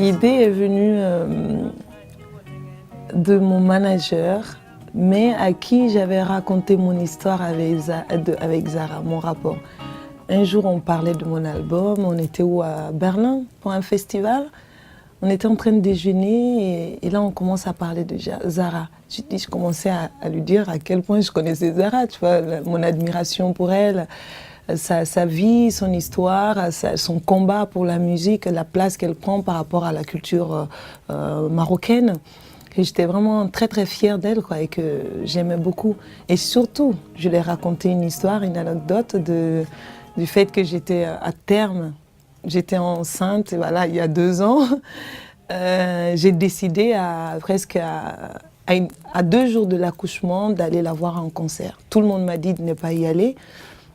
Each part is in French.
L'idée est venue de mon manager, mais à qui j'avais raconté mon histoire avec Zara, mon rapport. Un jour, on parlait de mon album, on était à Berlin pour un festival. On était en train de déjeuner et là, on commence à parler de Zara. Je commençais à lui dire à quel point je connaissais Zara, tu vois, mon admiration pour elle, sa vie, son histoire, son combat pour la musique, la place qu'elle prend par rapport à la culture marocaine. Et j'étais vraiment très très fière d'elle et que j'aimais beaucoup. Et surtout, je lui ai raconté une histoire, une anecdote du fait que j'étais à terme. J'étais enceinte, voilà, il y a 2 ans. J'ai décidé à 2 jours de l'accouchement d'aller la voir en concert. Tout le monde m'a dit de ne pas y aller,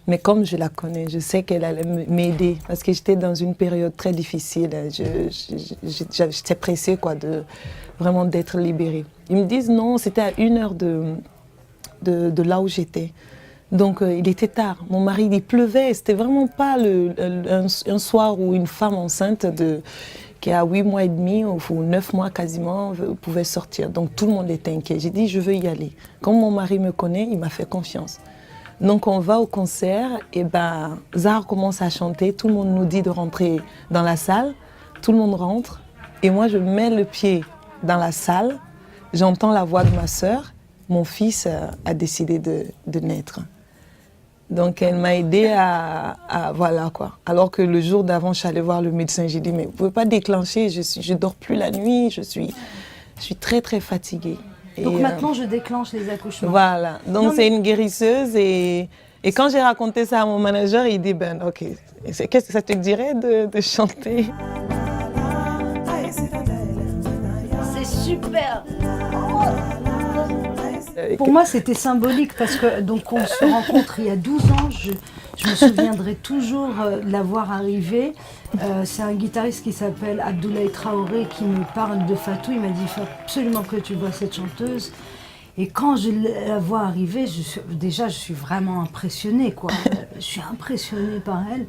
mais comme je la connais, je sais qu'elle allait m'aider parce que j'étais dans une période très difficile. J'étais pressée vraiment d'être libérée. Ils me disent non, c'était à 1 heure de là où j'étais. Donc il était tard, mon mari il pleuvait, c'était vraiment pas un soir où une femme enceinte qui a 8 mois et demi ou 9 mois quasiment pouvait sortir. Donc tout le monde était inquiet. J'ai dit je veux y aller. Comme mon mari me connaît, il m'a fait confiance. Donc on va au concert et Zara commence à chanter, tout le monde nous dit de rentrer dans la salle, tout le monde rentre et moi je mets le pied dans la salle, j'entends la voix de ma sœur, mon fils a décidé de naître. Donc elle m'a aidée voilà quoi. Alors que le jour d'avant, je suis allée voir le médecin. J'ai dit mais vous pouvez pas déclencher. Je dors plus la nuit. Je suis très très fatiguée. Donc maintenant je déclenche les accouchements. Voilà. Donc c'est une guérisseuse et quand j'ai raconté ça à mon manager, il dit ok. Qu'est-ce que ça te dirait de chanter? C'est super. Pour moi, c'était symbolique parce que donc on se rencontre il y a 12 ans. Je me souviendrai toujours de la voir arriver. C'est un guitariste qui s'appelle Abdoulaye Traoré qui me parle de Fatou. Il m'a dit il faut absolument que tu vois cette chanteuse. Et quand je la vois arriver, je suis vraiment impressionnée, quoi. Je suis impressionnée par elle.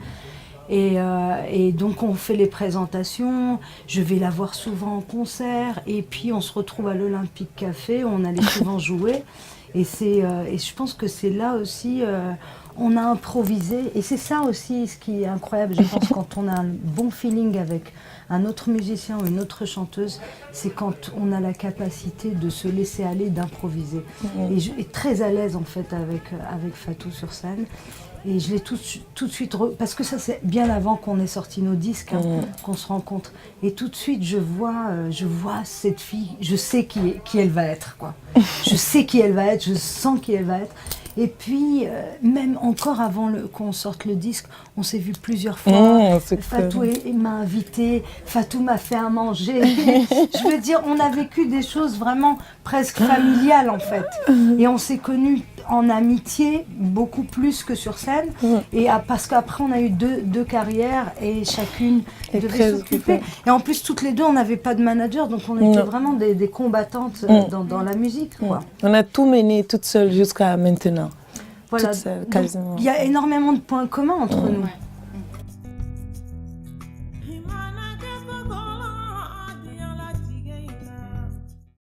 Et donc on fait les présentations, je vais la voir souvent en concert, et puis on se retrouve à l'Olympique Café, on allait souvent jouer, et je pense que c'est là aussi, on a improvisé, et c'est ça aussi ce qui est incroyable, je pense, quand on a un bon feeling avec un autre musicien ou une autre chanteuse, c'est quand on a la capacité de se laisser aller, d'improviser. Et je suis très à l'aise en fait avec Fatou sur scène. Et je l'ai tout de suite, parce que ça c'est bien avant qu'on ait sorti nos disques, qu'on se rencontre. Et tout de suite je vois cette fille, je sais qui elle va être, quoi. Je sais qui elle va être, je sens qui elle va être. Et puis, même encore avant qu'on sorte le disque, on s'est vu plusieurs fois. Fatou m'a invité, Fatou m'a fait à manger. Je veux dire, on a vécu des choses vraiment presque familiales en fait. Et on s'est connus en amitié, beaucoup plus que sur scène. Et parce qu'après, on a eu deux carrières et chacune devait s'occuper. Et en plus, toutes les deux, on n'avait pas de manager, donc on était vraiment des combattantes dans la musique, quoi. On a tout mené toute seule jusqu'à maintenant. Voilà. Toute seule, quasiment. Il y a énormément de points communs entre nous.